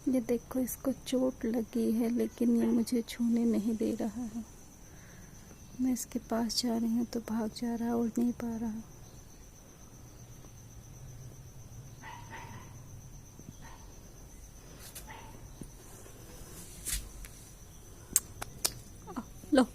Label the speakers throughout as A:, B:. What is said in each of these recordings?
A: ये देखो, इसको चोट लगी है लेकिन ये मुझे छूने नहीं दे रहा है। मैं इसके पास जा रही हूँ तो भाग जा रहा, उड़ नहीं पा रहा। लो,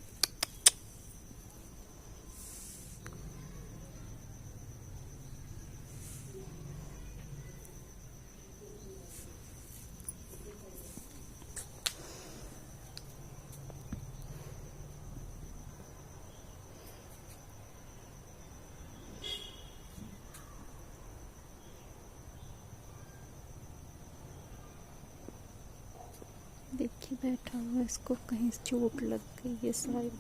A: देखिए बैठा हुआ, इसको कहीं चोट लग गई है शायद।